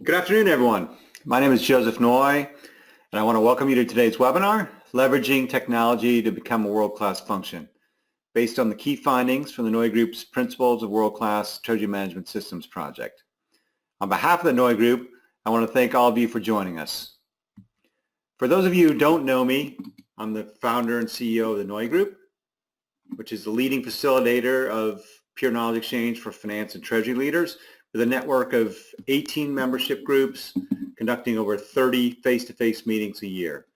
Good afternoon, everyone. My name is Joseph Noy, and I want to welcome you to today's webinar, Leveraging Technology to Become a World-Class Function, based on the key findings from the NeuGroup's Principles of World-Class Treasury Management Systems project. On behalf of the NeuGroup, I want to thank all of you for joining us. For those of you who don't know me, I'm the founder and CEO of the NeuGroup, which is the leading facilitator of peer knowledge exchange for finance and treasury leaders, with a network of 18 membership groups conducting over 30 face-to-face meetings a year.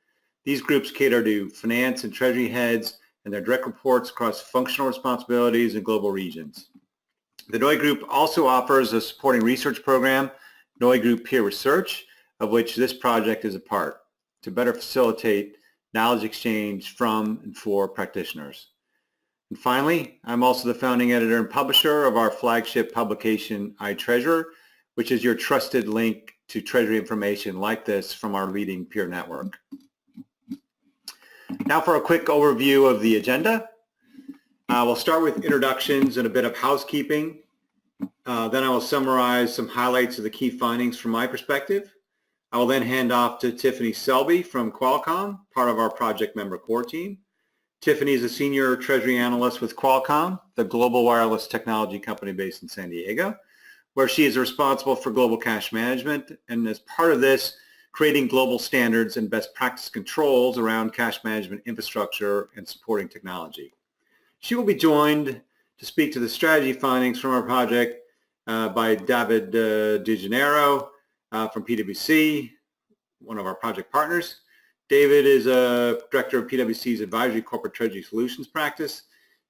These groups cater to finance and treasury heads and their direct reports across functional responsibilities and global regions. The NeuGroup also offers a supporting research program, NeuGroup Peer Research, of which this project is a part, to better facilitate knowledge exchange from and for practitioners. And finally, I'm also the founding editor and publisher of our flagship publication, iTreasurer, which is your trusted link to treasury information like this from our leading peer network. Now for a quick overview of the agenda. We'll start with introductions and a bit of housekeeping. Then I will summarize some highlights of the key findings from my perspective. I will then hand off to Tiffany Selby from Qualcomm, part of our project member core team. Tiffany is a senior treasury analyst with Qualcomm, the global wireless technology company based in San Diego, where she is responsible for global cash management, and as part of this, creating global standards and best practice controls around cash management infrastructure and supporting technology. She will be joined to speak to the strategy findings from our project by David DeGennaro from PwC, one of our project partners. David is a director of PwC's Advisory Corporate Treasury Solutions practice.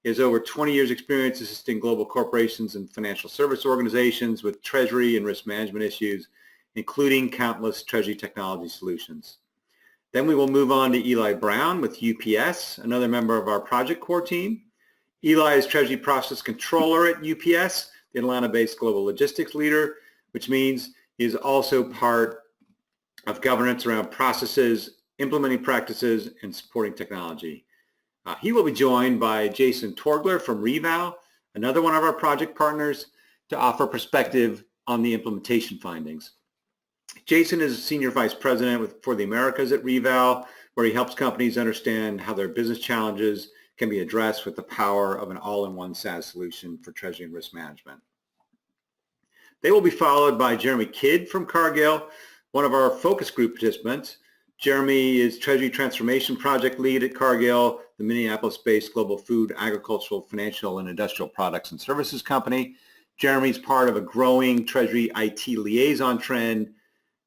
He has over 20 years experience assisting global corporations and financial service organizations with treasury and risk management issues, including countless treasury technology solutions. Then we will move on to Eli Brown with UPS, another member of our project core team. Eli is Treasury Process Controller at UPS, the Atlanta-based global logistics leader, which means he is also part of governance around processes, implementing practices, and supporting technology. He will be joined by Jason Torgler from Reval, another one of our project partners, to offer perspective on the implementation findings. Jason is Senior Vice President for the Americas at Reval, where he helps companies understand how their business challenges can be addressed with the power of an all-in-one SaaS solution for treasury and risk management. They will be followed by Jeremy Kidd from Cargill, one of our focus group participants. Jeremy is Treasury Transformation Project Lead at Cargill, the Minneapolis-based global food, agricultural, financial, and industrial products and services company. Jeremy's part of a growing Treasury IT liaison trend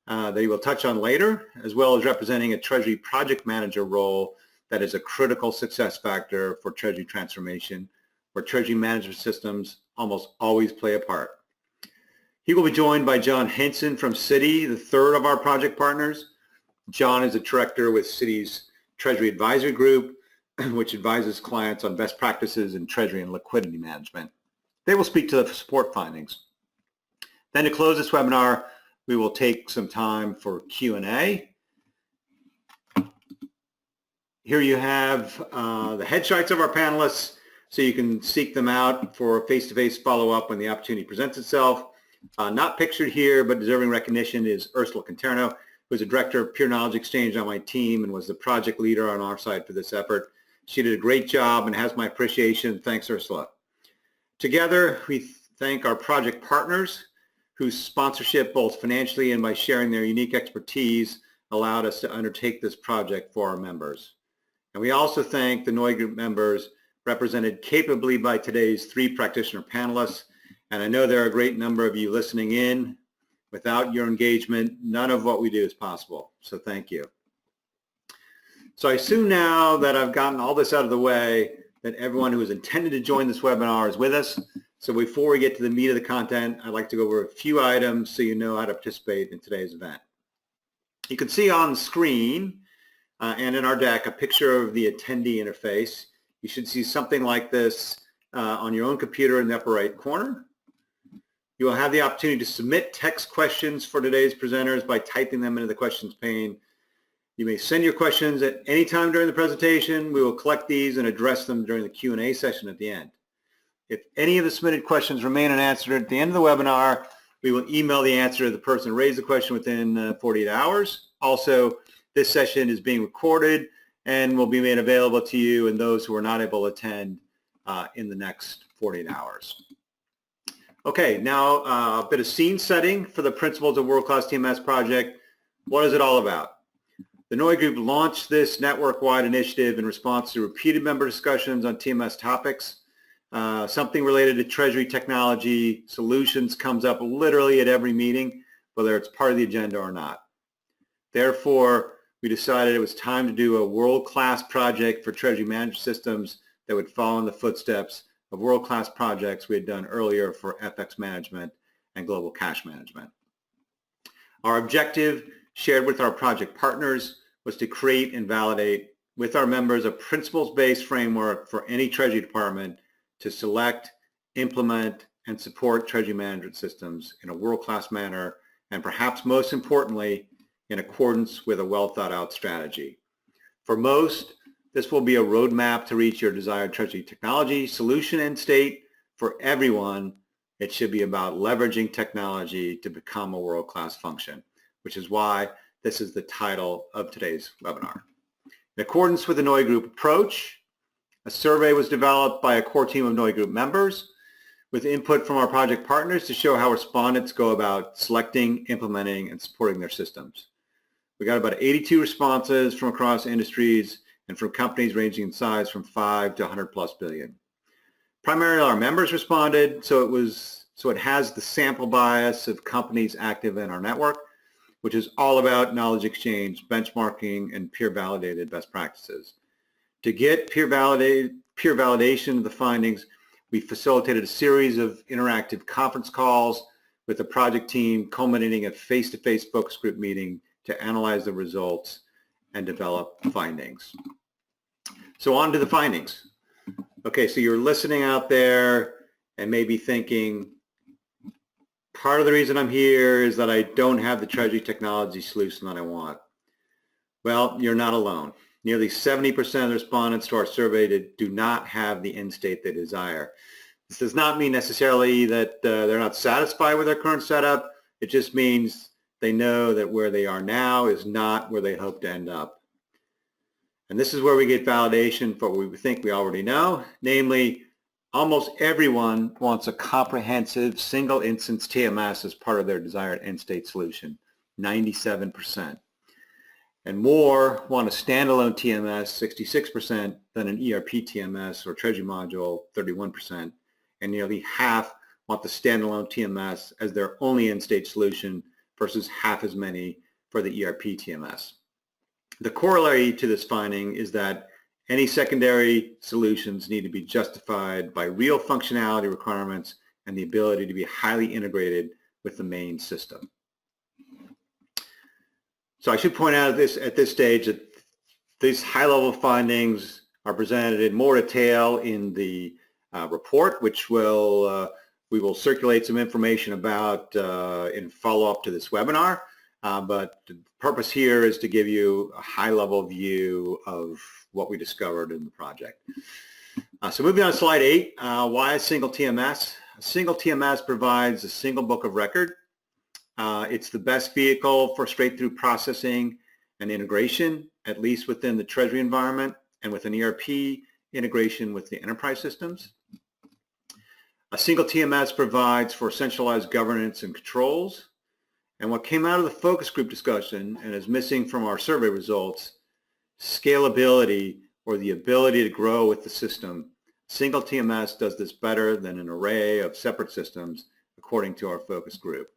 that he will touch on later, as well as representing a Treasury project manager role that is a critical success factor for Treasury transformation, where Treasury management systems almost always play a part. He will be joined by John Henson from Citi, the third of our project partners. John is a director with Citi's Treasury Advisory Group, which advises clients on best practices in treasury and liquidity management. They will speak to the support findings. Then to close this webinar, we will take some time for Q&A. Here you have the headshots of our panelists, so you can seek them out for face-to-face follow-up when the opportunity presents itself. Not pictured here, but deserving recognition is Ursula Conterno, who is a director of peer knowledge exchange on my team and was the project leader on our side for this effort. She did a great job and has my appreciation. Thanks, Ursula. Together, we thank our project partners whose sponsorship, both financially and by sharing their unique expertise, allowed us to undertake this project for our members. And we also thank the NeuGroup members represented capably by today's three practitioner panelists. And I know there are a great number of you listening in. Without your engagement, none of what we do is possible. So thank you. So I assume now that I've gotten all this out of the way, that everyone who is intended to join this webinar is with us. So before we get to the meat of the content, I'd like to go over a few items so you know how to participate in today's event. You can see on the screen and in our deck a picture of the attendee interface. You should see something like this on your own computer in the upper right corner. You will have the opportunity to submit text questions for today's presenters by typing them into the questions pane. You may send your questions at any time during the presentation. We will collect these and address them during the Q&A session at the end. If any of the submitted questions remain unanswered at the end of the webinar, We will email the answer to the person who raised the question within 48 hours. Also, this session is being recorded and will be made available to you and those who are not able to attend in the next 48 hours. Okay, now a bit of scene setting for the Principles of World-Class TMS project. What is it all about? The NOI Group launched this network-wide initiative in response to repeated member discussions on TMS topics. Something related to treasury technology solutions comes up literally at every meeting, whether it's part of the agenda or not. Therefore, we decided it was time to do a world-class project for treasury management systems that would follow in the footsteps of world-class projects we had done earlier for FX management and global cash management. Our objective, shared with our project partners, was to create and validate with our members a principles-based framework for any treasury department to select, implement, and support treasury management systems in a world-class manner, and perhaps most importantly, in accordance with a well-thought-out strategy. For most, this will be a roadmap to reach your desired treasury technology solution end state. For everyone, it should be about leveraging technology to become a world-class function, which is why this is the title of today's webinar. In accordance with the NOI Group approach, a survey was developed by a core team of NOI Group members with input from our project partners to show how respondents go about selecting, implementing, and supporting their systems. We got about 82 responses from across industries and from companies ranging in size from 5 to 100 plus billion. Primarily our members responded, so it has the sample bias of companies active in our network, which is all about knowledge exchange, benchmarking, and peer validated best practices. To get peer validation of the findings, we facilitated a series of interactive conference calls with the project team, culminating a face-to-face focus group meeting to analyze the results and develop findings. So on to the findings. Okay, so you're listening out there and maybe thinking, part of the reason I'm here is that I don't have the treasury technology solution that I want. Well, you're not alone. Nearly 70% of the respondents to our survey do not have the end state they desire. This does not mean necessarily that they're not satisfied with their current setup. It just means they know that where they are now is not where they hope to end up. And this is where we get validation for what we think we already know, namely, almost everyone wants a comprehensive single instance TMS as part of their desired end state solution, 97%. And more want a standalone TMS, 66%, than an ERP TMS or treasury module, 31%. And nearly half want the standalone TMS as their only end state solution versus half as many for the ERP TMS. The corollary to this finding is that any secondary solutions need to be justified by real functionality requirements and the ability to be highly integrated with the main system. So I should point out at this stage that these high-level findings are presented in more detail in the report, which we will circulate some information about in follow-up to this webinar. But the purpose here is to give you a high-level view of what we discovered in the project. So moving on to slide 8, why a single TMS? A single TMS provides a single book of record. It's the best vehicle for straight-through processing and integration, at least within the treasury environment and with an ERP integration with the enterprise systems. A single TMS provides for centralized governance and controls. And what came out of the focus group discussion and is missing from our survey results, scalability or the ability to grow with the system. Single TMS does this better than an array of separate systems, according to our focus group.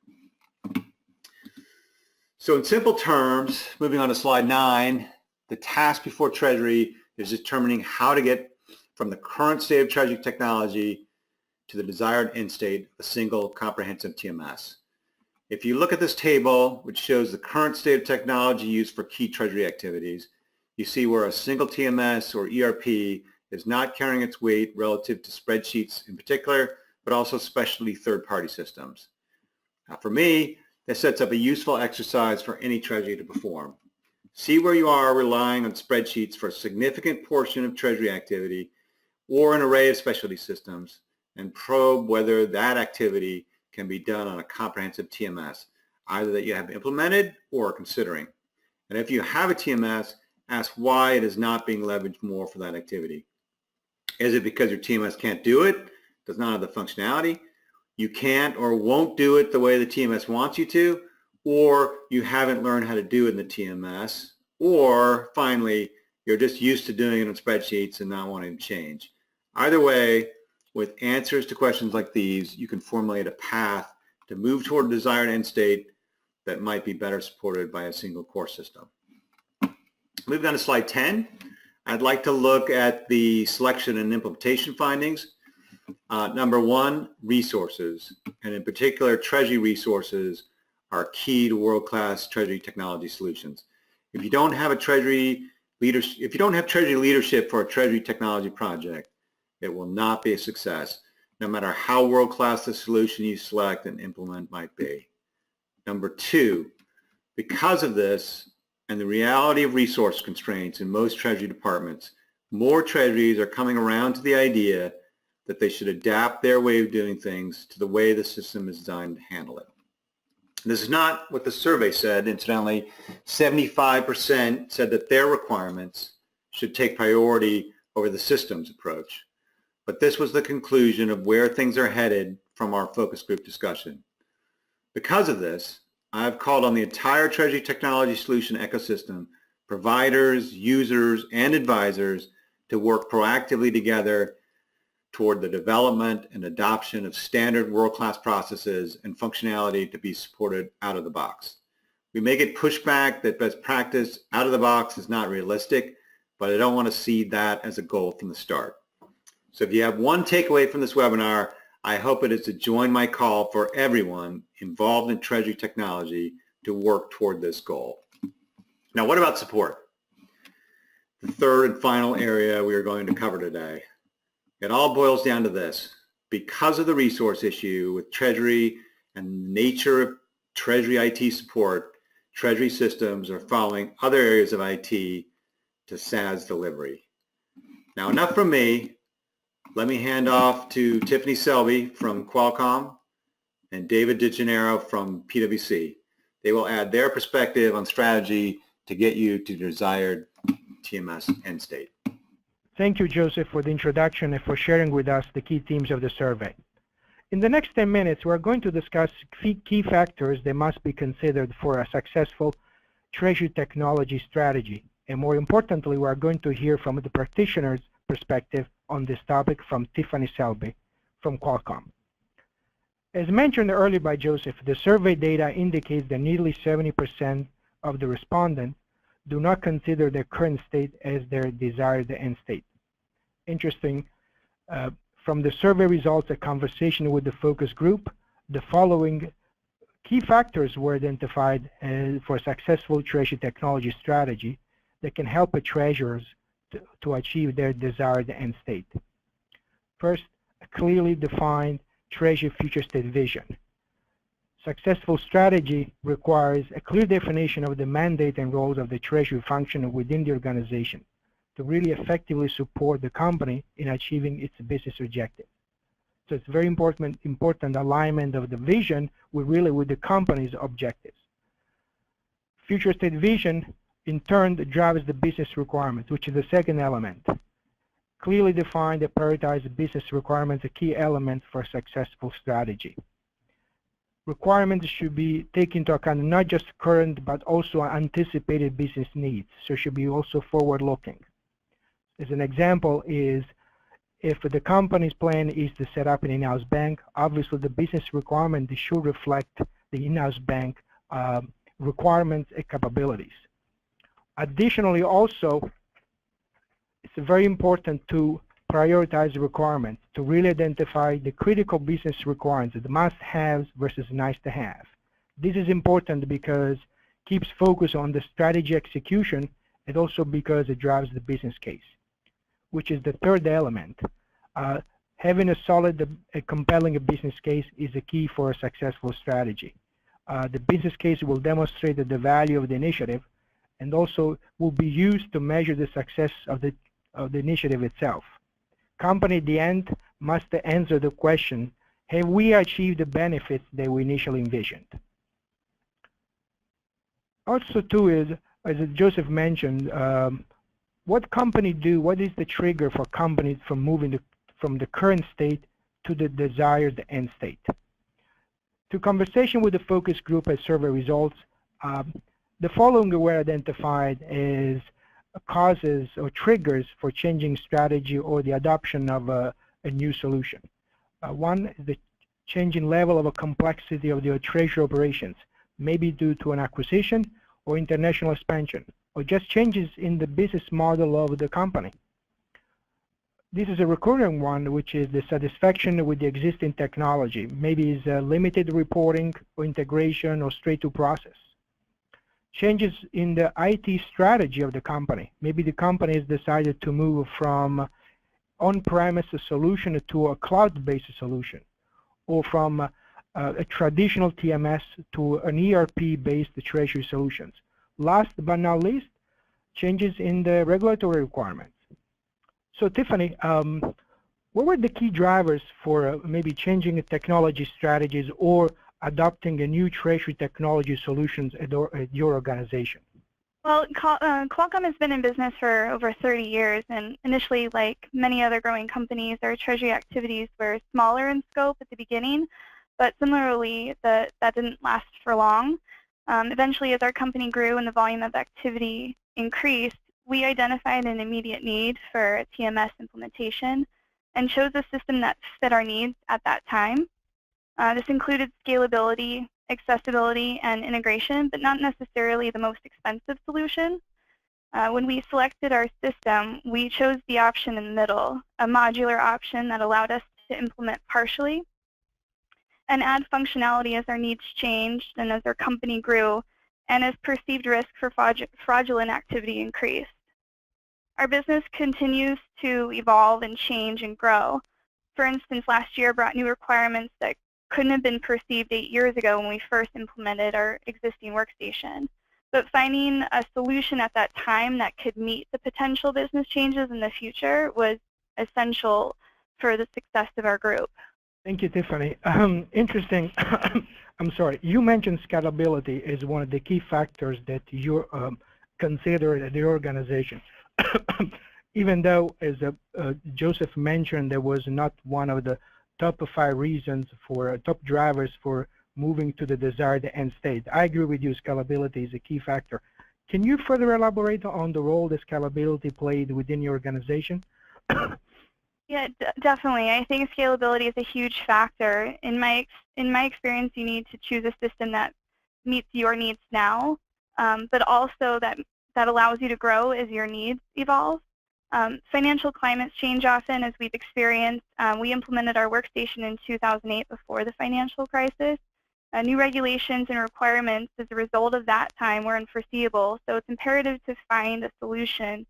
So in simple terms, moving on to slide 9, the task before Treasury is determining how to get from the current state of Treasury technology to the desired end state, a single comprehensive TMS. If you look at this table, which shows the current state of technology used for key Treasury activities, you see where a single TMS or ERP is not carrying its weight relative to spreadsheets in particular, but also specialty third-party systems. Now, for me, this sets up a useful exercise for any Treasury to perform. See where you are relying on spreadsheets for a significant portion of Treasury activity or an array of specialty systems, and probe whether that activity can be done on a comprehensive TMS, either that you have implemented or are considering. And if you have a TMS, ask why it is not being leveraged more for that activity. Is it because your TMS can't do it, does not have the functionality, you can't or won't do it the way the TMS wants you to, or you haven't learned how to do it in the TMS, or finally, you're just used to doing it in spreadsheets and not wanting to change? Either way, with answers to questions like these, you can formulate a path to move toward a desired end state that might be better supported by a single core system. Moving on to slide 10, I'd like to look at the selection and implementation findings. Number one, resources, and in particular, treasury resources are key to world-class treasury technology solutions. If you don't have treasury leadership for a treasury technology project, it will not be a success, no matter how world-class the solution you select and implement might be. Number two, because of this and the reality of resource constraints in most treasury departments, more treasuries are coming around to the idea that they should adapt their way of doing things to the way the system is designed to handle it. This is not what the survey said. Incidentally, 75% said that their requirements should take priority over the systems approach. But this was the conclusion of where things are headed from our focus group discussion. Because of this, I've called on the entire treasury technology solution ecosystem, providers, users, and advisors to work proactively together toward the development and adoption of standard world-class processes and functionality to be supported out of the box. We may get pushback that best practice out of the box is not realistic, but I don't want to see that as a goal from the start. So if you have one takeaway from this webinar, I hope it is to join my call for everyone involved in treasury technology to work toward this goal. Now, what about support? The third and final area we are going to cover today. It all boils down to this. Because of the resource issue with treasury and the nature of treasury IT support, treasury systems are following other areas of IT to SaaS delivery. Now, enough from me. Let me hand off to Tiffany Selby from Qualcomm and David DeGennaro from PwC. They will add their perspective on strategy to get you to the desired TMS end state. Thank you, Joseph, for the introduction and for sharing with us the key themes of the survey. In the next 10 minutes, we're going to discuss key factors that must be considered for a successful treasury technology strategy. And more importantly, we're going to hear from the practitioner's perspective on this topic from Tiffany Selby from Qualcomm. As mentioned earlier by Joseph, the survey data indicates that nearly 70% of the respondents do not consider their current state as their desired end state. Interesting, from the survey results, a conversation with the focus group, the following key factors were identified for a successful treasury technology strategy that can help treasurers to achieve their desired end state. First, a clearly defined treasury future state vision. Successful strategy requires a clear definition of the mandate and roles of the treasury function within the organization to really effectively support the company in achieving its business objectives. So it's very important alignment of the vision with the company's objectives. Future state vision in turn drives the business requirements, which is the second element. Clearly defined and prioritized business requirements, a key element for a successful strategy. Requirements should be taken into account not just current but also anticipated business needs, so should be also forward-looking. As an example is, if the company's plan is to set up an in-house bank, obviously the business requirement should reflect the in-house bank requirements and capabilities. Additionally, also, it's very important to prioritize the requirements to really identify the critical business requirements, the must-haves versus nice-to-have. This is important because it keeps focus on the strategy execution and also because it drives the business case, which is the third element. Having a solid, compelling business case is a key for a successful strategy. The business case will demonstrate the value of the initiative and also will be used to measure the success of the initiative itself. Company at the end must answer the question, Have we achieved the benefits that we initially envisioned? Also, too, is, as Joseph mentioned, what company do, what is the trigger for companies from moving from the current state to the desired end state? Through conversation with the focus group and survey results, the following were identified as causes or triggers for changing strategy or the adoption of a new solution. One is the changing level of a complexity of the treasury operations, maybe due to an acquisition or international expansion, or just changes in the business model of the company. This is a recurring one, which is the satisfaction with the existing technology. Maybe it's limited reporting or integration or straight-to process. Changes in the IT strategy of the company. Maybe the company has decided to move from on-premise solution to a cloud-based solution, or from a traditional TMS to an ERP-based treasury solutions. Last but not least, changes in the regulatory requirements. So Tiffany, what were the key drivers for maybe changing the technology strategies or adopting a new treasury technology solutions at your organization? Well, Qualcomm has been in business for over 30 years, and initially, like many other growing companies, our treasury activities were smaller in scope at the beginning, but similarly, that didn't last for long. Eventually, as our company grew and the volume of activity increased, we identified an immediate need for a TMS implementation and chose a system that fit our needs at that time. This included scalability, accessibility, and integration, but not necessarily the most expensive solution. When we selected our system, we chose the option in the middle, a modular option that allowed us to implement partially and add functionality as our needs changed and as our company grew and as perceived risk for fraudulent activity increased. Our business continues to evolve and change and grow. For instance, last year brought new requirements that couldn't have been perceived 8 years ago when we first implemented our existing workstation. But finding a solution at that time that could meet the potential business changes in the future was essential for the success of our group. Thank you, Tiffany. Interesting. I'm sorry. You mentioned scalability as one of the key factors that you consider at the organization. Even though, as Joseph mentioned, there was not one of the top 5 reasons for top drivers for moving to the desired end state. I agree with you, scalability is a key factor. Can you further elaborate on the role that scalability played within your organization? Yeah, definitely. I think scalability is a huge factor. In my experience, you need to choose a system that meets your needs now, but also that allows you to grow as your needs evolve. Financial climates change often, as we've experienced. We implemented our workstation in 2008 before the financial crisis. New regulations and requirements as a result of that time were unforeseeable, so it's imperative to find a solution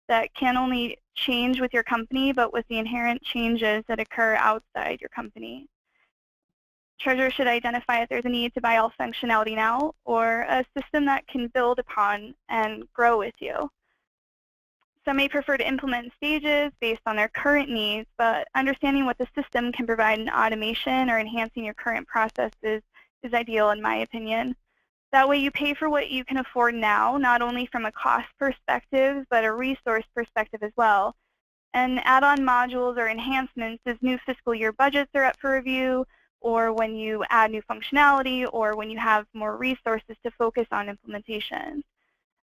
that can only change with your company, but with the inherent changes that occur outside your company. Treasurer should identify if there's a need to buy all functionality now, or a system that can build upon and grow with you. Some may prefer to implement in stages based on their current needs, but understanding what the system can provide in automation or enhancing your current processes is ideal in my opinion. That way you pay for what you can afford now, not only from a cost perspective, but a resource perspective as well. And add-on modules or enhancements as new fiscal year budgets are up for review, or when you add new functionality, or when you have more resources to focus on implementation.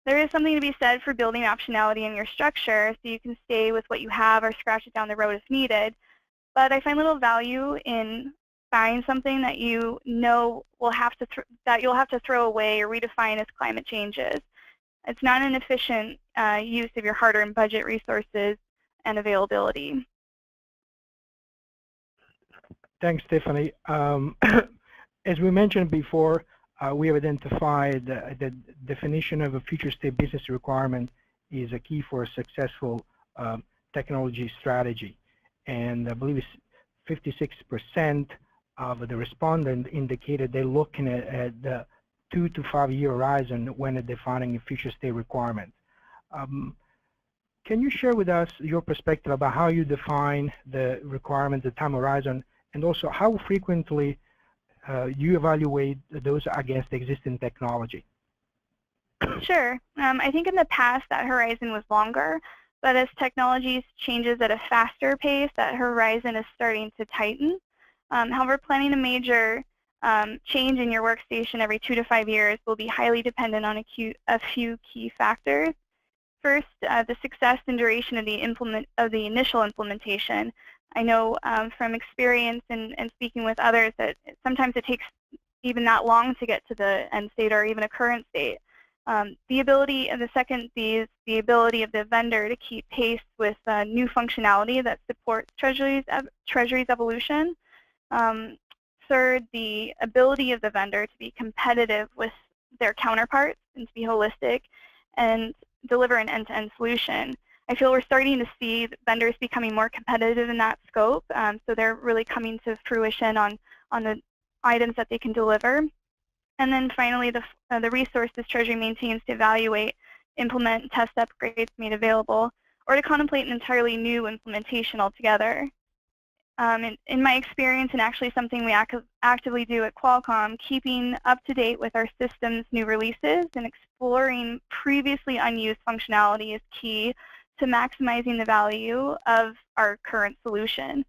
There is something to be said for building optionality in your structure so you can stay with what you have or scratch it down the road if needed. But I find little value in buying something that you know you'll have to throw away or redefine as climate changes. It's not an efficient use of your hard-earned budget resources and availability. Thanks, Tiffany. As we mentioned before, we have identified the definition of a future state business requirement is a key for a successful technology strategy. And I believe it's 56% of the respondents indicated they're looking at the 2 to 5 year horizon when defining a future state requirement. Can you share with us your perspective about how you define the requirement, the time horizon, And also, how frequently you evaluate those against existing technology? Sure. I think in the past that horizon was longer, but as technology changes at a faster pace, that horizon is starting to tighten. However, planning a major change in your workstation every 2 to 5 years will be highly dependent on a few key factors. First, the success and duration of the initial implementation. I know from experience and speaking with others that sometimes it takes even that long to get to the end state or even a current state. The ability, and the second B is the ability of the vendor to keep pace with new functionality that supports Treasury's evolution. Third, the ability of the vendor to be competitive with their counterparts and to be holistic and deliver an end-to-end solution. I feel we're starting to see vendors becoming more competitive in that scope, so they're really coming to fruition on the items that they can deliver. And then finally, the resources Treasury maintains to evaluate, implement, and test upgrades made available, or to contemplate an entirely new implementation altogether. In my experience, and actually something we actively do at Qualcomm, keeping up to date with our system's new releases and exploring previously unused functionality is key to maximizing the value of our current solution.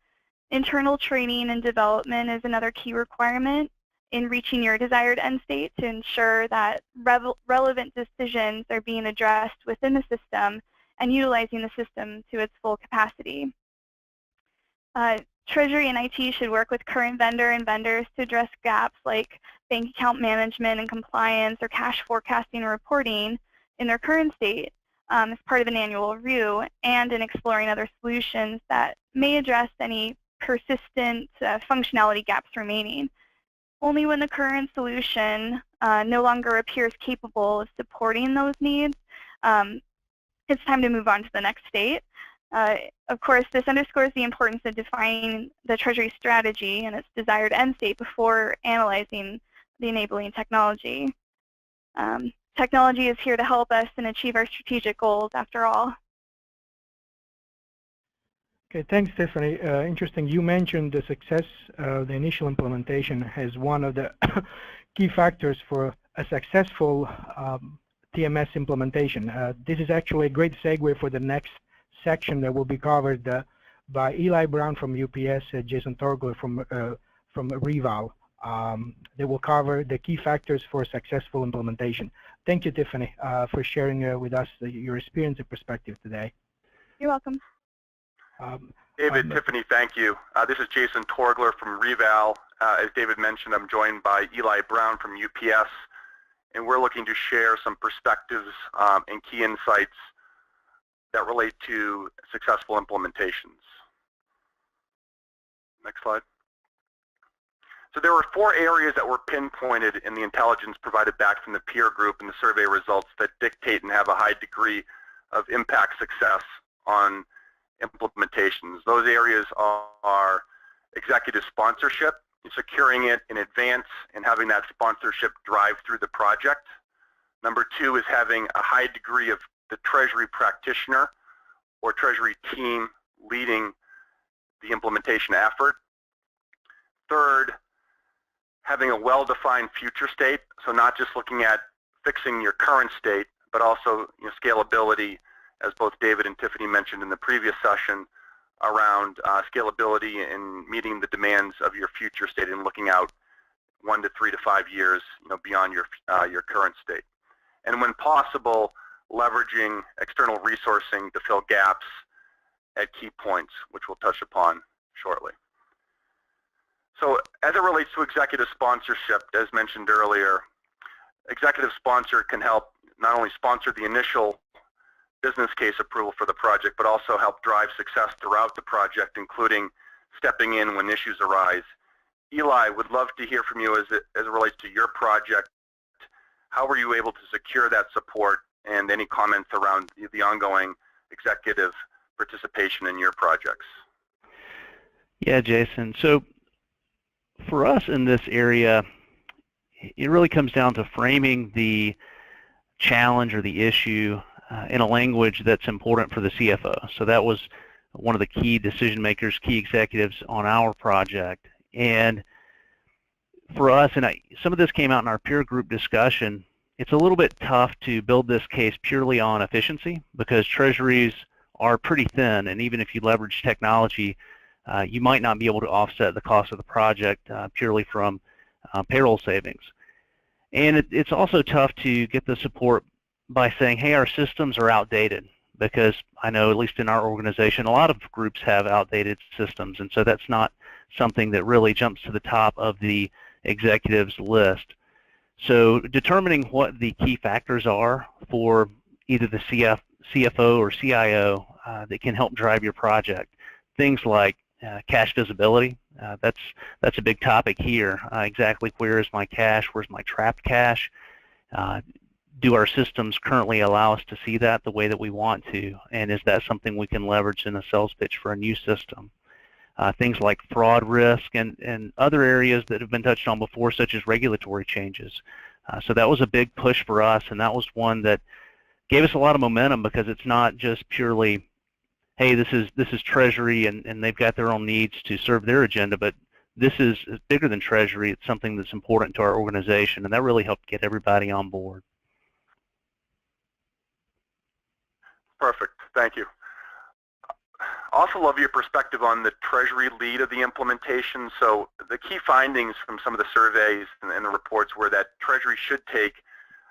Internal training and development is another key requirement in reaching your desired end state to ensure that relevant decisions are being addressed within the system and utilizing the system to its full capacity. Treasury and IT should work with current vendors to address gaps like bank account management and compliance or cash forecasting and reporting in their current state as part of an annual review, and in exploring other solutions that may address any persistent functionality gaps remaining. Only when the current solution no longer appears capable of supporting those needs, it's time to move on to the next state. Of course, this underscores the importance of defining the Treasury strategy and its desired end state before analyzing the enabling technology. Technology is here to help us and achieve our strategic goals after all. Okay, thanks, Tiffany. Interesting. You mentioned the success of the initial implementation as one of the key factors for a successful TMS implementation. This is actually a great segue for the next section that will be covered by Eli Brown from UPS, Jason Torgler from Reval. They will cover the key factors for successful implementation. Thank you, Tiffany, for sharing with us your experience and perspective today. You're welcome. David, Tiffany, thank you. This is Jason Torgler from Reval. As David mentioned, I'm joined by Eli Brown from UPS, and we're looking to share some perspectives and key insights that relate to successful implementations. Next slide. So there were 4 areas that were pinpointed in the intelligence provided back from the peer group and the survey results that dictate and have a high degree of impact success on implementations. Those areas are executive sponsorship, securing it in advance and having that sponsorship drive through the project. Number 2 is having a high degree of the Treasury practitioner or Treasury team leading the implementation effort. Third, having a well-defined future state, so not just looking at fixing your current state, but also scalability, as both David and Tiffany mentioned in the previous session, around scalability and meeting the demands of your future state and looking out 1 to 3 to 5 years, beyond your current state. And when possible, leveraging external resourcing to fill gaps at key points, which we'll touch upon shortly. So as it relates to executive sponsorship, as mentioned earlier, executive sponsor can help not only sponsor the initial business case approval for the project, but also help drive success throughout the project, including stepping in when issues arise. Eli, would love to hear from you as it relates to your project. How were you able to secure that support, and any comments around the ongoing executive participation in your projects? Yeah, Jason. So for us in this area, it really comes down to framing the challenge or the issue in a language that's important for the CFO. So that was one of the key decision makers, key executives on our project, And for us, and some of this came out in our peer group discussion, it's a little bit tough to build this case purely on efficiency because treasuries are pretty thin, and even if you leverage technology, you might not be able to offset the cost of the project purely from payroll savings. And it's also tough to get the support by saying, hey, our systems are outdated, because I know, at least in our organization, a lot of groups have outdated systems, and so that's not something that really jumps to the top of the executives list. So determining what the key factors are for either the CFO or CIO that can help drive your project. Things like cash visibility, that's a big topic here. Exactly where is my cash, where's my trapped cash? Do our systems currently allow us to see that the way that we want to? And is that something we can leverage in a sales pitch for a new system? Things like fraud risk and other areas that have been touched on before, such as regulatory changes. So that was a big push for us, and that was one that gave us a lot of momentum, because it's not just purely, hey, this is Treasury and they've got their own needs to serve their agenda, but this is bigger than Treasury. It's something that's important to our organization, and that really helped get everybody on board. Perfect. Thank you. Also love your perspective on the Treasury lead of the implementation. So the key findings from some of the surveys and the reports were that Treasury should take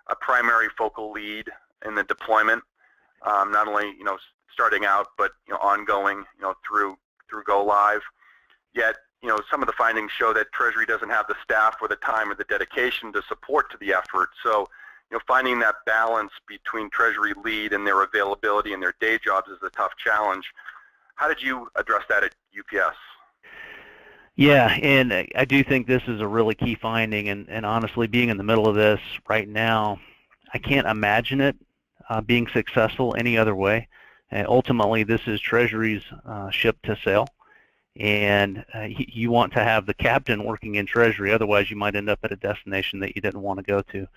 a primary focal lead in the deployment, not only starting out, but ongoing through go live. Yet some of the findings show that Treasury doesn't have the staff or the time or the dedication to support to the effort. So finding that balance between Treasury lead and their availability and their day jobs is a tough challenge. How did you address that at UPS? Yeah, and I do think this is a really key finding, and honestly, being in the middle of this right now, I can't imagine it being successful any other way. Ultimately, this is Treasury's ship to sail, and you want to have the captain working in Treasury, otherwise you might end up at a destination that you didn't want to go to.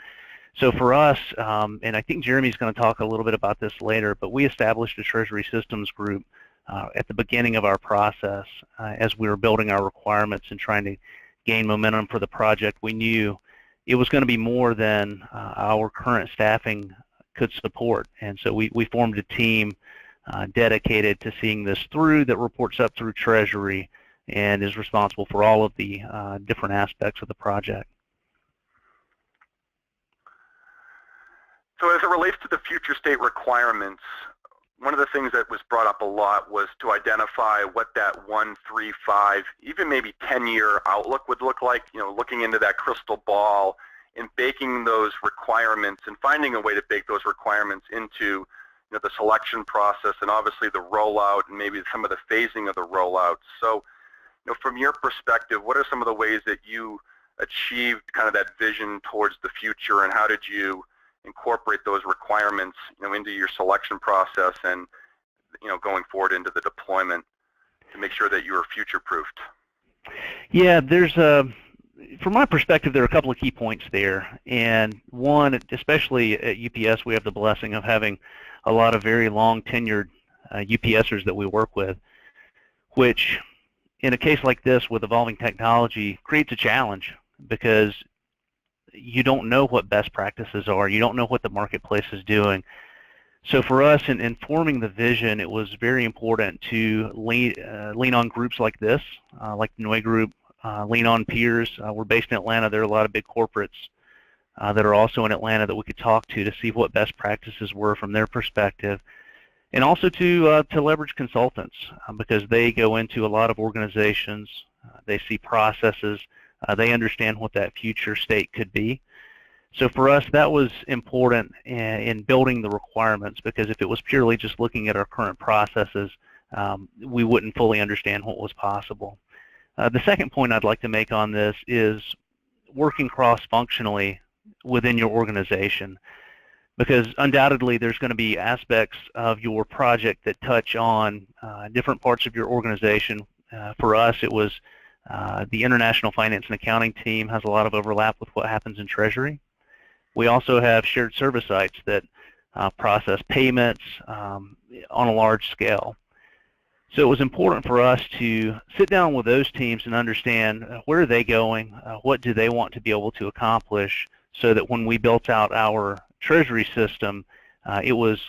So for us, and I think Jeremy's going to talk a little bit about this later, but we established a Treasury Systems group at the beginning of our process as we were building our requirements and trying to gain momentum for the project. We knew it was going to be more than our current staffing could support, and so we formed a team dedicated to seeing this through, that reports up through Treasury and is responsible for all of the different aspects of the project. So as it relates to the future state requirements, one of the things that was brought up a lot was to identify what that 1, 3, 5, even maybe 10-year outlook would look like, looking into that crystal ball and baking those requirements and finding a way to bake those requirements into the selection process and obviously the rollout and maybe some of the phasing of the rollout. So from your perspective, what are some of the ways that you achieved kind of that vision towards the future, and how did you incorporate those requirements into your selection process and going forward into the deployment to make sure that you are future-proofed? Yeah, there's from my perspective, there are a couple of key points there, and one, especially at UPS, we have the blessing of having a lot of very long tenured UPSers that we work with, which in a case like this with evolving technology creates a challenge, because you don't know what best practices are. You don't know what the marketplace is doing. So for us, in forming the vision, it was very important to lean on groups like this, like the NeuGroup, lean on peers. We're based in Atlanta. There are a lot of big corporates that are also in Atlanta that we could talk to see what best practices were from their perspective, and also to leverage consultants, because they go into a lot of organizations. They see processes. They understand what that future state could be. So for us, that was important in building the requirements, because if it was purely just looking at our current processes, we wouldn't fully understand what was possible. The second point I'd like to make on this is working cross-functionally within your organization, because undoubtedly there's going to be aspects of your project that touch on different parts of your organization. For us, it was the International Finance and Accounting team has a lot of overlap with what happens in Treasury. We also have shared service sites that process payments on a large scale. So it was important for us to sit down with those teams and understand where are they going, what do they want to be able to accomplish, so that when we built out our treasury system, it was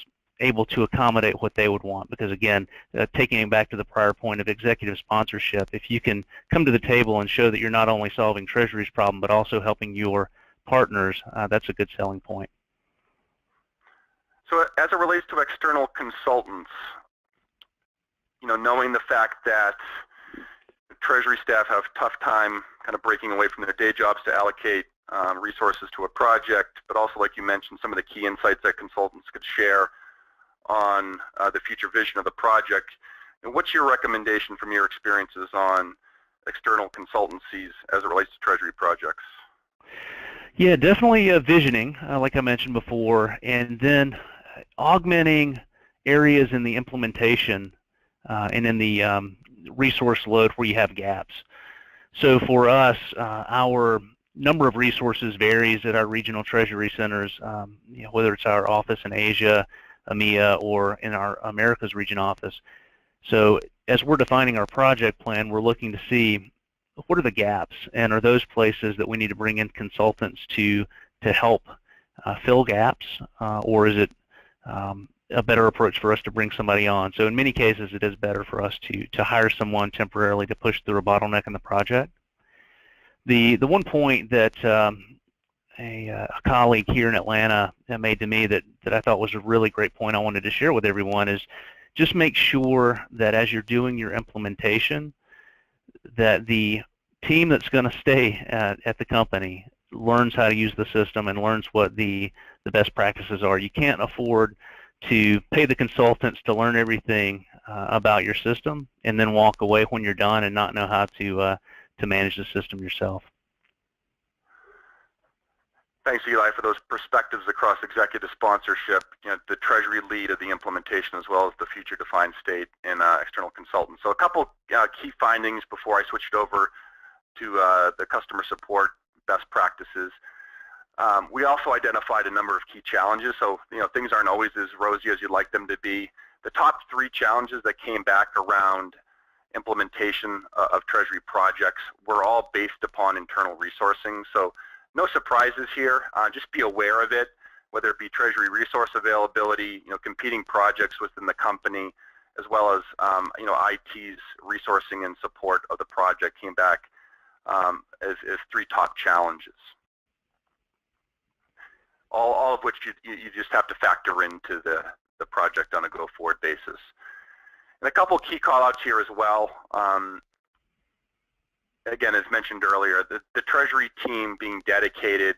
able to accommodate what they would want. Because again, taking it back to the prior point of executive sponsorship, if you can come to the table and show that you're not only solving treasury's problem but also helping your partners, that's a good selling point. So as it relates to external consultants, knowing the fact that treasury staff have a tough time kind of breaking away from their day jobs to allocate resources to a project, but also, like you mentioned, some of the key insights that consultants could share on the future vision of the project. And what's your recommendation from your experiences on external consultancies as it relates to treasury projects? Yeah, definitely visioning, like I mentioned before, and then augmenting areas in the implementation and in the resource load where you have gaps. So for us, our number of resources varies at our regional treasury centers, whether it's our office in Asia, EMEA, or in our Americas region office. So as we're defining our project plan, we're looking to see what are the gaps, and are those places that we need to bring in consultants to help fill gaps, or is it a better approach for us to bring somebody on? So in many cases, it is better for us to hire someone temporarily to push through a bottleneck in the project. The one point that a colleague here in Atlanta made to me that I thought was a really great point I wanted to share with everyone is just make sure that as you're doing your implementation, that the team that's going to stay at the company learns how to use the system and learns what the best practices are. You can't afford to pay the consultants to learn everything about your system and then walk away when you're done and not know how to manage the system yourself. Thanks, Eli, for those perspectives across executive sponsorship, the treasury lead of the implementation, as well as the future defined state and external consultants. So a couple key findings before I switched over to the customer support best practices. We also identified a number of key challenges. So things aren't always as rosy as you'd like them to be. The top 3 challenges that came back around implementation of treasury projects were all based upon internal resourcing. So no surprises here. Just be aware of it, whether it be treasury resource availability, competing projects within the company, as well as IT's resourcing and support of the project came back as 3 top challenges. All of which you just have to factor into the project on a go-forward basis. And a couple key call-outs here as well. Again, as mentioned earlier, the treasury team being dedicated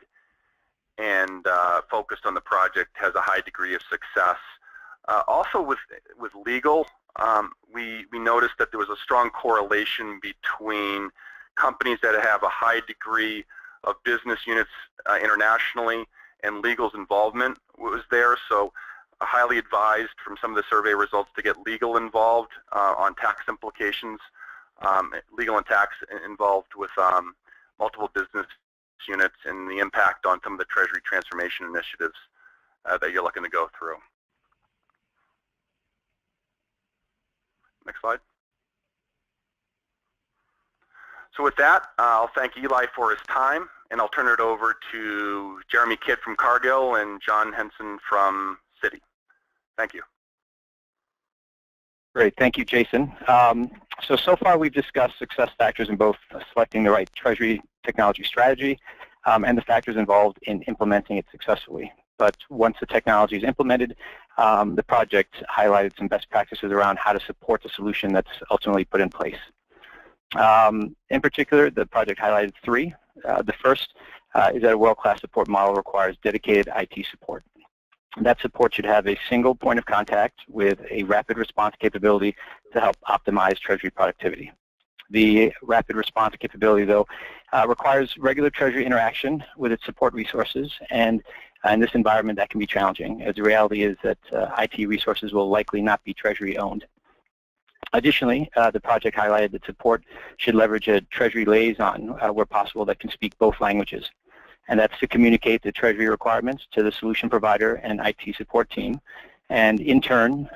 and focused on the project has a high degree of success. Also with legal, we noticed that there was a strong correlation between companies that have a high degree of business units internationally and legal's involvement was there. So highly advised from some of the survey results to get legal involved on tax implications, legal and tax involved with multiple business units and the impact on some of the treasury transformation initiatives that you're looking to go through. Next slide. So with that, I'll thank Eli for his time, and I'll turn it over to Jeremy Kidd from Cargill and John Henson from Citi. Thank you. Great, thank you, Jason. So far we've discussed success factors in both selecting the right treasury technology strategy and the factors involved in implementing it successfully. But once the technology is implemented, the project highlighted some best practices around how to support the solution that's ultimately put in place. In particular, the project highlighted 3. The first is that a world-class support model requires dedicated IT support. That support should have a single point of contact with a rapid response capability to help optimize treasury productivity. The rapid response capability, though, requires regular treasury interaction with its support resources, and in this environment that can be challenging, as the reality is that IT resources will likely not be treasury owned. Additionally, the project highlighted that support should leverage a treasury liaison where possible that can speak both languages. And that's to communicate the treasury requirements to the solution provider and IT support team, and in turn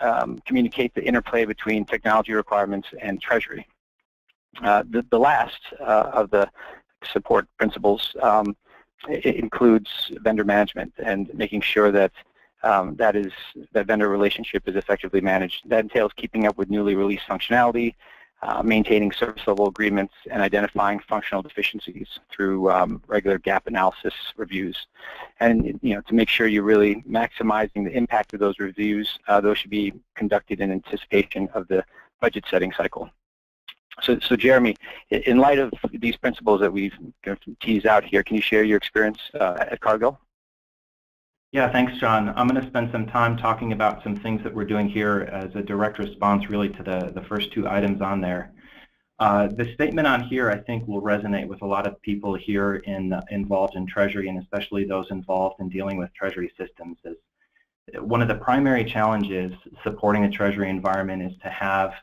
communicate the interplay between technology requirements and treasury. The last of the support principles it includes vendor management and making sure that that vendor relationship is effectively managed. That entails keeping up with newly released functionality, maintaining service level agreements, and identifying functional deficiencies through regular gap analysis reviews. And to make sure you're really maximizing the impact of those reviews, those should be conducted in anticipation of the budget setting cycle. So Jeremy, in light of these principles that we've teased out here, can you share your experience at Cargill? Yeah, thanks, John. I'm going to spend some time talking about some things that we're doing here as a direct response really to the first two items on there. The statement on here I think will resonate with a lot of people here involved in Treasury, and especially those involved in dealing with Treasury systems. As one of the primary challenges supporting a Treasury environment is to have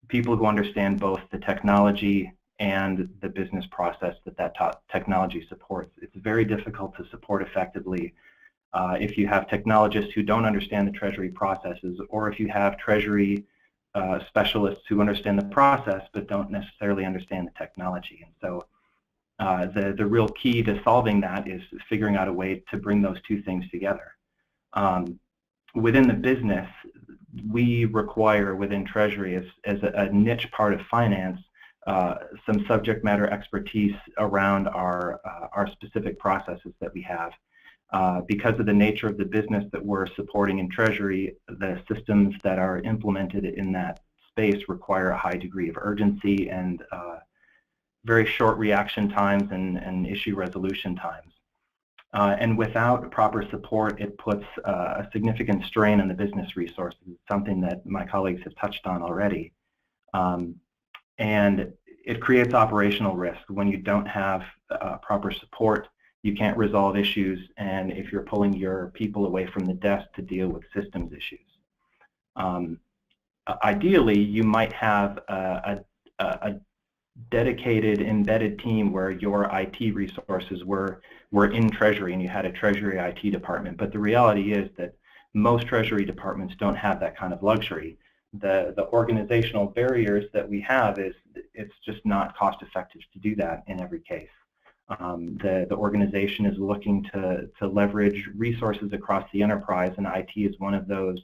people who understand both the technology and the business process that technology supports. It's very difficult to support effectively if you have technologists who don't understand the Treasury processes, or if you have Treasury specialists who understand the process but don't necessarily understand the technology. And so the real key to solving that is figuring out a way to bring those two things together. Within the business, we require within Treasury as a niche part of finance some subject matter expertise around our specific processes that we have. Because of the nature of the business that we're supporting in Treasury, the systems that are implemented in that space require a high degree of urgency and very short reaction times and issue resolution times. And without proper support, it puts a significant strain on the business resources, something that my colleagues have touched on already. And it creates operational risk. When you don't have proper support, you can't resolve issues, and if you're pulling your people away from the desk to deal with systems issues. Ideally, you might have a dedicated embedded team where your IT resources were in Treasury and you had a Treasury IT department, but the reality is that most Treasury departments don't have that kind of luxury. The organizational barriers that we have is it's just not cost effective to do that in every case. The organization is looking to leverage resources across the enterprise, and IT is one of those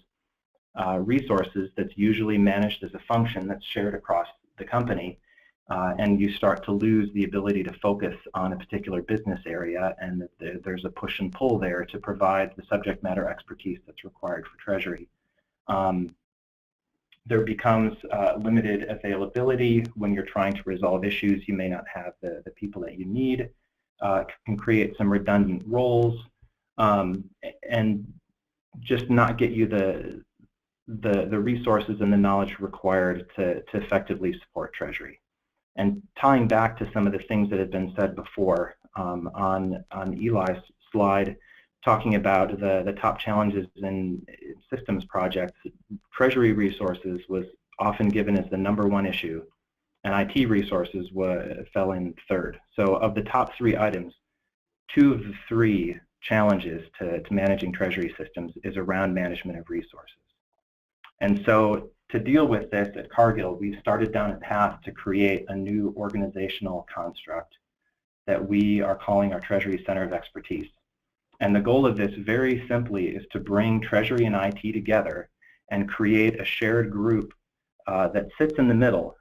resources that's usually managed as a function that's shared across the company, and you start to lose the ability to focus on a particular business area, and there's a push and pull there to provide the subject matter expertise that's required for Treasury. There becomes limited availability when you're trying to resolve issues. You may not have the people that you need. Can create some redundant roles and just not get you the resources and the knowledge required to effectively support Treasury. And tying back to some of the things that have been said before on Eli's slide, talking about the top challenges in systems projects, Treasury resources was often given as the #1 issue, and IT resources fell in third. So of the top 3 items, 2 of the 3 challenges to managing Treasury systems is around management of resources. And so to deal with this at Cargill, we started down a path to create a new organizational construct that we are calling our Treasury Center of Expertise. And the goal of this very simply is to bring Treasury and IT together and create a shared group that sits in the middle.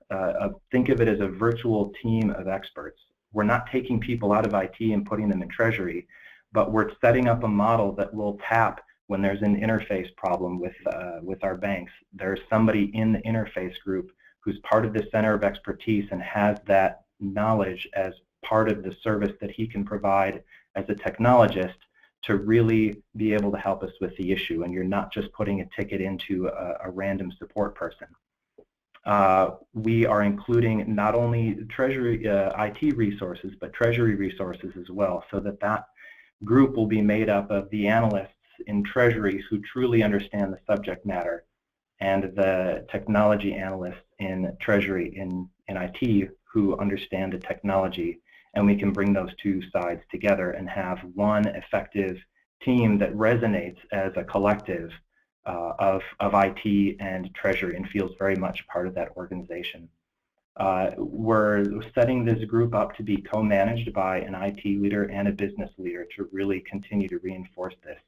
Think of it as a virtual team of experts. We're not taking people out of IT and putting them in Treasury, but we're setting up a model that will tap when there's an interface problem with our banks. There's somebody in the interface group who's part of the center of expertise and has that knowledge as part of the service that he can provide as a technologist to really be able to help us with the issue, and you're not just putting a ticket into a random support person. We are including not only Treasury IT resources, but Treasury resources as well, so that that group will be made up of the analysts in Treasury who truly understand the subject matter, and the technology analysts in Treasury in IT who understand the technology, and we can bring those two sides together and have one effective team that resonates as a collective of IT and Treasury and feels very much part of that organization. We're setting this group up to be co-managed by an IT leader and a business leader to really continue to reinforce this.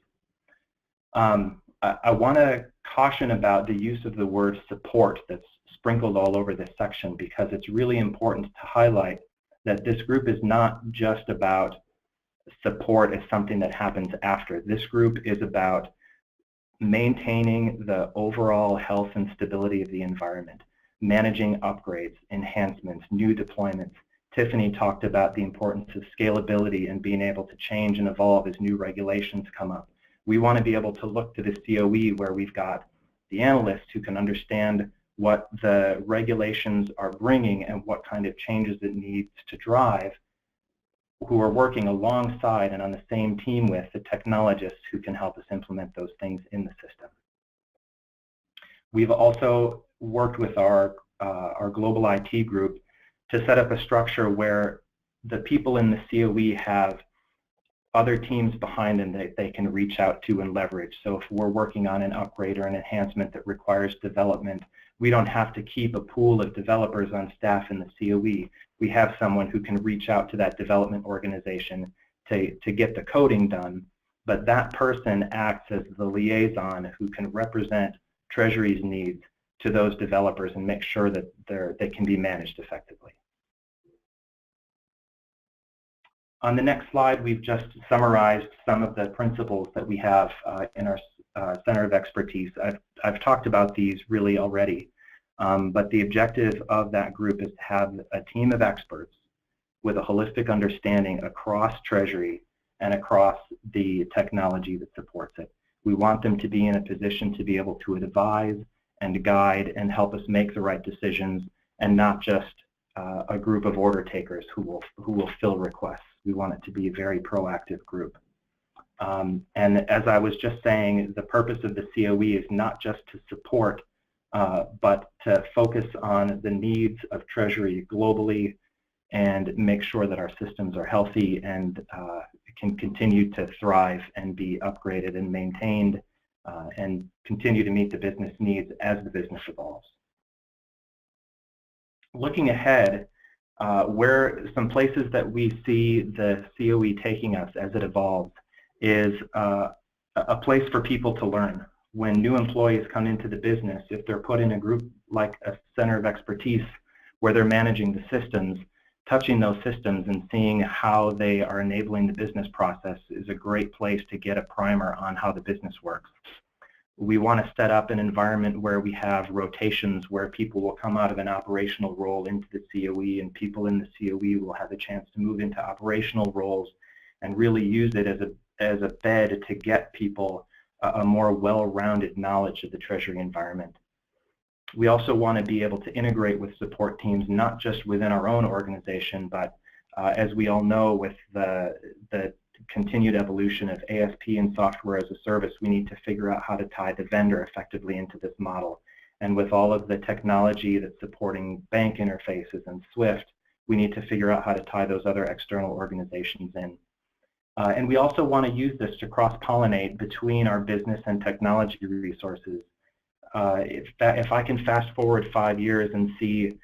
I want to caution about the use of the word support that's sprinkled all over this section, because it's really important to highlight that this group is not just about support as something that happens after. This group is about maintaining the overall health and stability of the environment, managing upgrades, enhancements, new deployments. Tiffany talked about the importance of scalability and being able to change and evolve as new regulations come up. We want to be able to look to the COE where we've got the analysts who can understand what the regulations are bringing and what kind of changes it needs to drive, who are working alongside and on the same team with the technologists who can help us implement those things in the system. We've also worked with our global IT group to set up a structure where the people in the COE have other teams behind them that they can reach out to and leverage. So if we're working on an upgrade or an enhancement that requires development, we don't have to keep a pool of developers on staff in the COE. We have someone who can reach out to that development organization to get the coding done, but that person acts as the liaison who can represent Treasury's needs to those developers and make sure that they can be managed effectively. On the next slide, we've just summarized some of the principles that we have in our Center of Expertise. I've talked about these really already, but the objective of that group is to have a team of experts with a holistic understanding across Treasury and across the technology that supports it. We want them to be in a position to be able to advise and guide and help us make the right decisions, and not just a group of order takers who will fill requests. We want it to be a very proactive group. And as I was just saying, the purpose of the COE is not just to support, but to focus on the needs of Treasury globally and make sure that our systems are healthy and can continue to thrive and be upgraded and maintained and continue to meet the business needs as the business evolves. Looking ahead, where some places that we see the COE taking us as it evolves is a place for people to learn. When new employees come into the business, if they're put in a group like a Center of Expertise where they're managing the systems, touching those systems and seeing how they are enabling the business process is a great place to get a primer on how the business works. We want to set up an environment where we have rotations where people will come out of an operational role into the COE, and people in the COE will have a chance to move into operational roles and really use it as a bed to get people a more well-rounded knowledge of the Treasury environment. We also want to be able to integrate with support teams, not just within our own organization, but as we all know, with the continued evolution of ASP and software as a service, we need to figure out how to tie the vendor effectively into this model. And with all of the technology that's supporting bank interfaces and SWIFT, we need to figure out how to tie those other external organizations in. And we also want to use this to cross-pollinate between our business and technology resources. If I can fast forward 5 years and see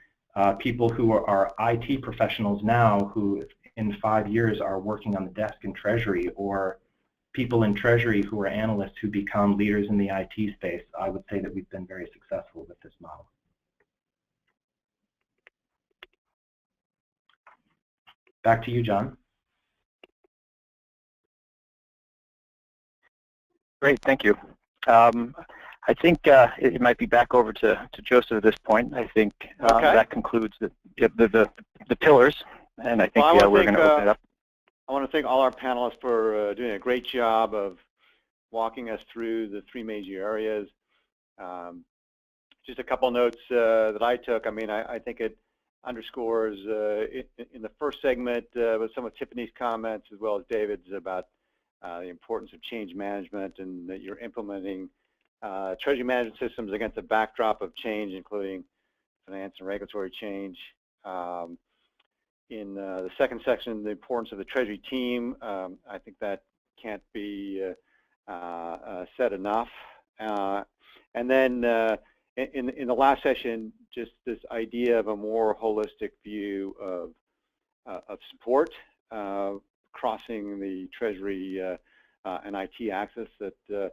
people who are IT professionals now who in 5 years are working on the desk in Treasury, or people in Treasury who are analysts who become leaders in the IT space, I would say that we've been very successful with this model. Back to you, John. Great, thank you. I think it might be back over to Joseph at this point. I think that concludes the pillars, and I think we're going to open it up. I want to thank all our panelists for doing a great job of walking us through the 3 major areas. Just a couple notes that I took. I mean, I think it underscores in the first segment with some of Tiffany's comments as well as David's about the importance of change management, and that you're implementing Treasury management systems against a backdrop of change, including finance and regulatory change. In the second section, the importance of the Treasury team, I think that can't be said enough. And then in the last session, just this idea of a more holistic view of support, crossing the Treasury and IT axis that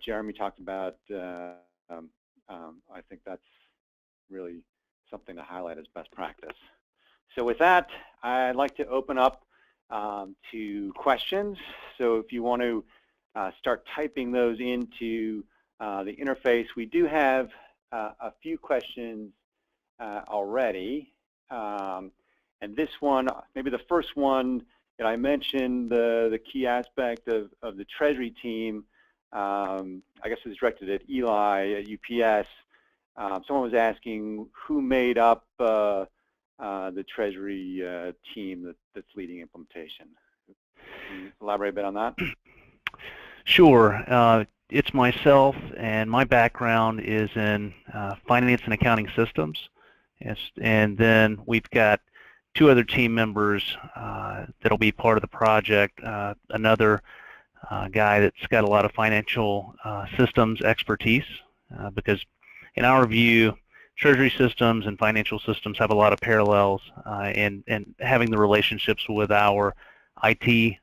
Jeremy talked about. I think that's really something to highlight as best practice. So with that, I'd like to open up to questions. So if you want to start typing those into the interface, we do have a few questions already. And this one, maybe the first one, I mentioned the key aspect of the Treasury team. I guess it was directed at Eli at UPS. Someone was asking who made up the Treasury team that's leading implementation. Can you elaborate a bit on that? Sure. It's myself, and my background is in finance and accounting systems. And then we've got two other team members that'll be part of the project. Another guy that's got a lot of financial systems expertise, because in our view, Treasury systems and financial systems have a lot of parallels, and having the relationships with our IT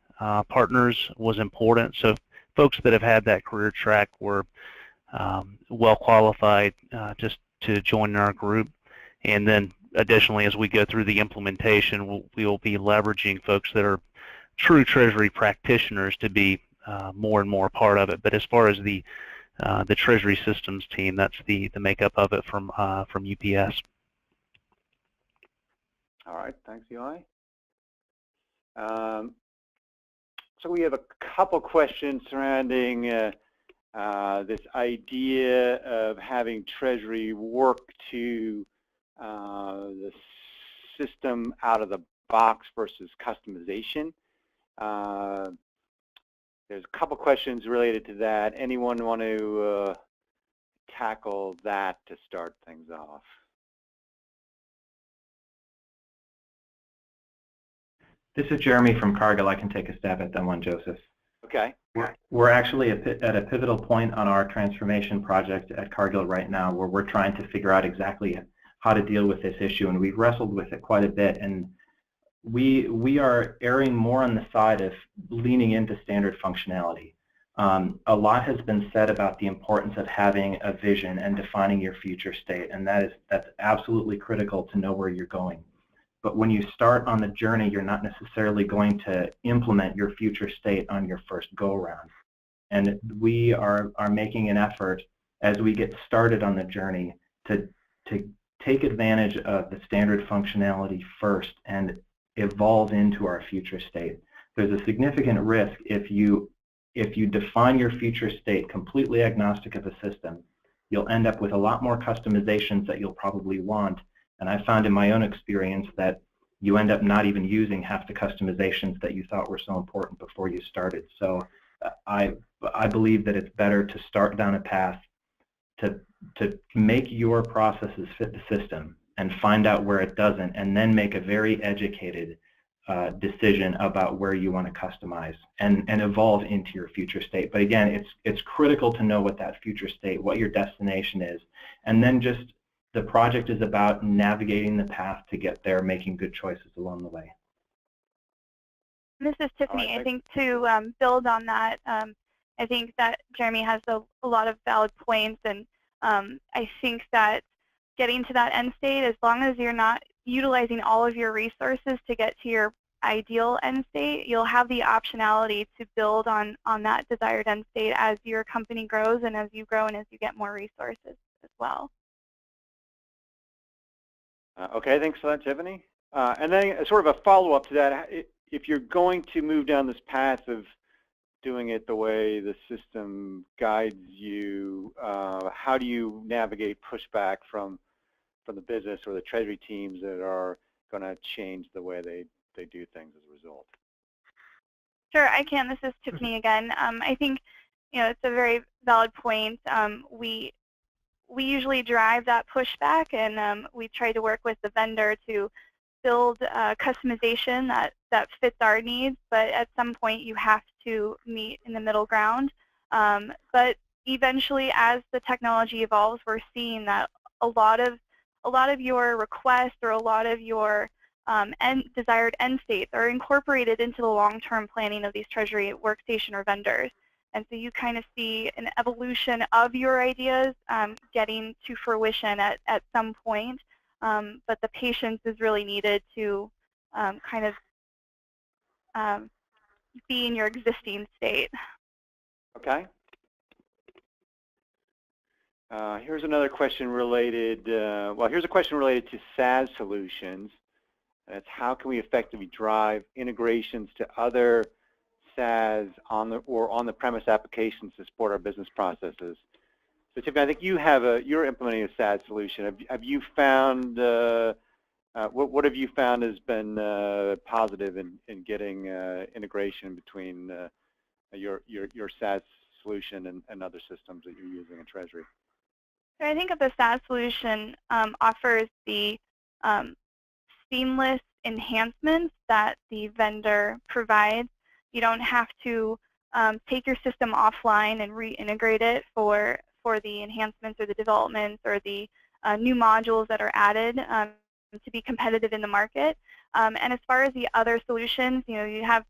partners was important. So folks that have had that career track were well qualified just to join our group. And then additionally, as we go through the implementation, we will be leveraging folks that are true Treasury practitioners to be more and more part of it. But as far as the Treasury systems team, that's the makeup of it from UPS. All right, thanks, Eli. So we have a couple questions surrounding this idea of having Treasury work to the system out of the box versus customization. There's a couple questions related to that. Anyone want to tackle that to start things off? This is Jeremy from Cargill. I can take a stab at that one, Joseph. Okay. We're actually at a pivotal point on our transformation project at Cargill right now, where we're trying to figure out exactly how to deal with this issue, and we've wrestled with it quite a bit. And we are erring more on the side of leaning into standard functionality. A lot has been said about the importance of having a vision and defining your future state, and that's absolutely critical to know where you're going. But when you start on the journey, you're not necessarily going to implement your future state on your first go-around. And we are making an effort as we get started on the journey to take advantage of the standard functionality first and evolve into our future state. There's a significant risk if you define your future state completely agnostic of a system, you'll end up with a lot more customizations that you'll probably want. And I found in my own experience that you end up not even using half the customizations that you thought were so important before you started. So I believe that it's better to start down a path to make your processes fit the system and find out where it doesn't, and then make a very educated decision about where you want to customize and evolve into your future state. But again, it's critical to know what that future state, what your destination is, and then just the project is about navigating the path to get there, making good choices along the way. This is Tiffany. I think to build on that, I think that Jeremy has a lot of valid points, and I think that getting to that end state, as long as you're not utilizing all of your resources to get to your ideal end state, you'll have the optionality to build on that desired end state as your company grows and as you grow and as you get more resources as well. Okay, thanks for that, Tiffany. And then sort of a follow-up to that, if you're going to move down this path of doing it the way the system guides you, how do you navigate pushback from the business or the Treasury teams that are going to change the way they do things as a result? Sure, I can. This is Tiffany again. I think it's a very valid point. We usually drive that pushback, and we try to work with the vendor to build customization that fits our needs, but at some point you have to meet in the middle ground. But eventually, as the technology evolves, we're seeing that a lot of your requests or a lot of your desired end states are incorporated into the long-term planning of these treasury workstation or vendors. And so you kind of see an evolution of your ideas getting to fruition at some point, but the patience is really needed to kind of be in your existing state. Okay. Here's another question related, well, here's a question related to SaaS solutions. And it's how can we effectively drive integrations to other SaaS on the premise applications to support our business processes. So Tiffany, I think you're implementing a SaaS solution. Have you found, what have you found has been positive in getting integration between your SaaS solution and other systems that you're using in Treasury? So I think that the SaaS solution offers the seamless enhancements that the vendor provides. You don't have to take your system offline and reintegrate it for the enhancements or the developments or the new modules that are added to be competitive in the market. And as far as the other solutions, you have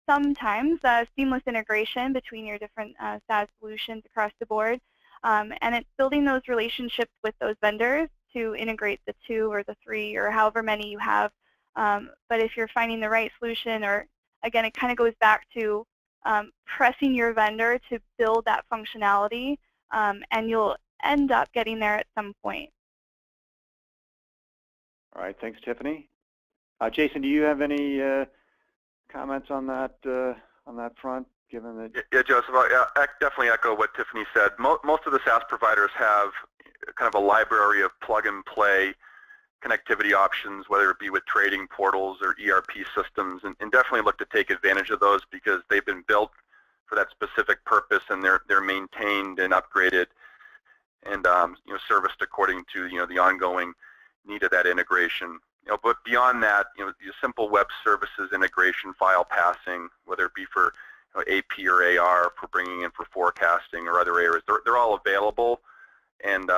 sometimes seamless integration between your different SaaS solutions across the board. And it's building those relationships with those vendors to integrate the 2 or the 3 or however many you have. But if you're finding the right solution, or again, it kind of goes back to pressing your vendor to build that functionality, and you'll end up getting there at some point. All right, thanks, Tiffany. Jason, do you have any comments on that front? Given that yeah, Joseph, I definitely echo what Tiffany said. Most of the SaaS providers have kind of a library of plug-and-play connectivity options, whether it be with trading portals or ERP systems, and definitely look to take advantage of those because they've been built for that specific purpose, and they're maintained and upgraded and serviced according to the ongoing need of that integration. But beyond that, the simple web services integration, file passing, whether it be for AP or AR, for bringing in for forecasting or other areas, they're all available, and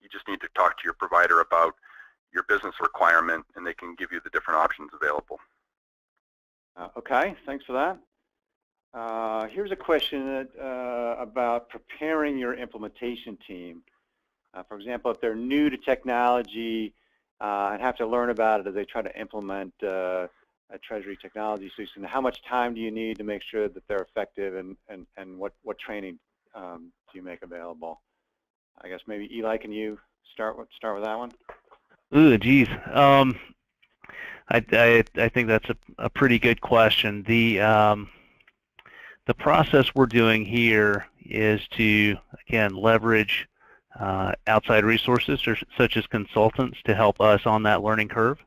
you just need to talk to your provider about your business requirement, and they can give you the different options available. Okay, thanks for that. Here's a question about preparing your implementation team. For example, if they're new to technology and have to learn about it as they try to implement a Treasury technology solution, how much time do you need to make sure that they're effective, and what training do you make available? I guess maybe Eli, can you start with that one? Ooh, geez. I think that's a pretty good question. The process we're doing here is to, again, leverage outside resources such as consultants to help us on that learning curve,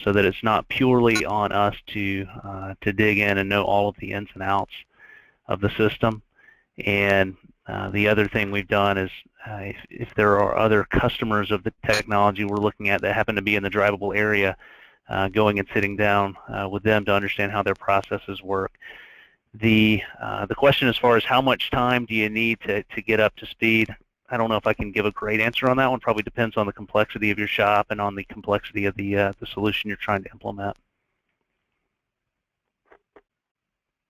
so that it's not purely on us to dig in and know all of the ins and outs of the system. And the other thing we've done is if there are other customers of the technology we're looking at that happen to be in the drivable area, going and sitting down with them to understand how their processes work. The question as far as how much time do you need to get up to speed, I don't know if I can give a great answer on that one. Probably depends on the complexity of your shop and on the complexity of the solution you're trying to implement.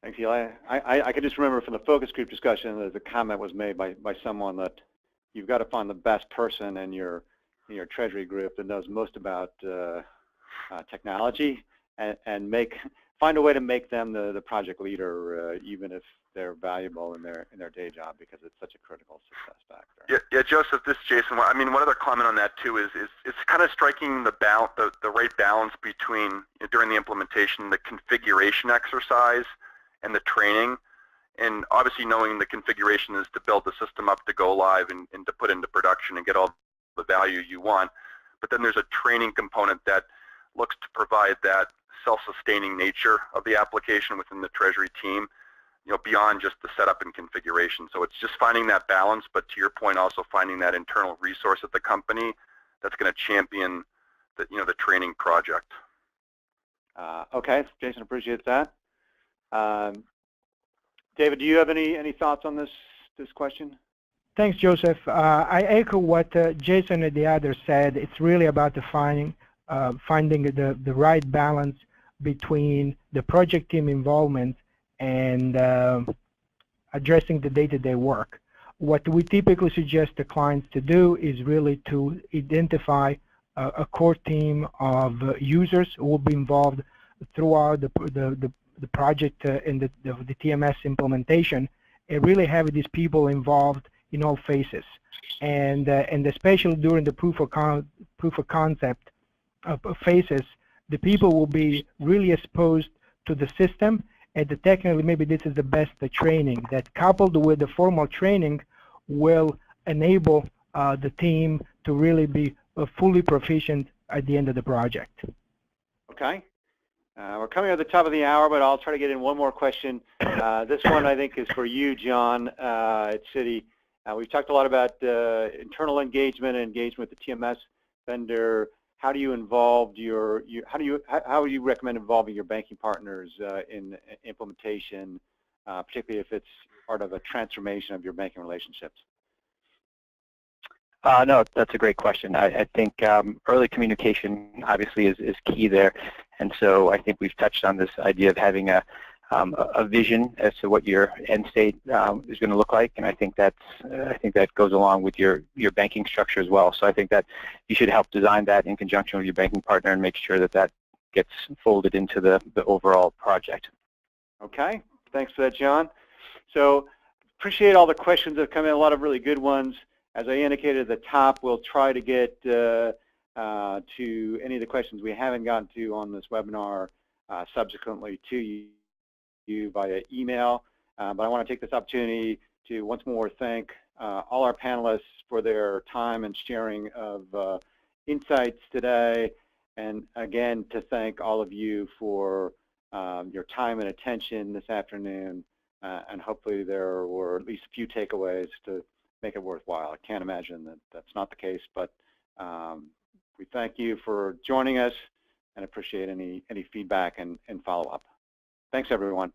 Thanks, Eli. I can just remember from the focus group discussion that the comment was made by someone that you've got to find the best person in your Treasury group that knows most about technology, and find a way to make them the project leader, even if they're valuable in their day job, because it's such a critical success factor. Yeah, Joseph, this is Jason. I mean, one other comment on that too is it's kind of striking the right balance between, during the implementation, the configuration exercise and the training. And obviously knowing the configuration is to build the system up to go live and to put into production and get all the value you want. But then there's a training component that looks to provide that self-sustaining nature of the application within the Treasury team, beyond just the setup and configuration. So it's just finding that balance, but to your point, also finding that internal resource at the company that's going to champion the training project. Okay, Jason, appreciate that. David, do you have any thoughts on this question? Thanks, Joseph. I echo what Jason and the others said. It's really about finding the right balance between the project team involvement and addressing the day-to-day work. What we typically suggest the clients to do is really to identify a core team of users who will be involved throughout the project and the TMS implementation, and really have these people involved in all phases, and especially during the proof of concept phases, the people will be really exposed to the system, and technically maybe this is the best training that, coupled with the formal training, will enable the team to really be fully proficient at the end of the project. Okay. We're coming at the top of the hour, but I'll try to get in one more question. This one I think is for you, John, at Citi. We've talked a lot about internal engagement and engagement with the TMS vendor. How do you involve how do you recommend involving your banking partners in implementation, particularly if it's part of a transformation of your banking relationships? No, that's a great question. I think early communication obviously is key there, and so I think we've touched on this idea of having a vision as to what your end state is going to look like, and I think that goes along with your banking structure as well. So I think that you should help design that in conjunction with your banking partner and make sure that that gets folded into the overall project. Okay, thanks for that, John. So appreciate all the questions that have come in, a lot of really good ones. As I indicated at the top, we'll try to get to any of the questions we haven't gotten to on this webinar subsequently to you via email. But I want to take this opportunity to once more thank all our panelists for their time and sharing of insights today, and again to thank all of you for your time and attention this afternoon, and hopefully there were at least a few takeaways to make it worthwhile. I can't imagine that that's not the case, but we thank you for joining us and appreciate any feedback and follow-up. Thanks, everyone.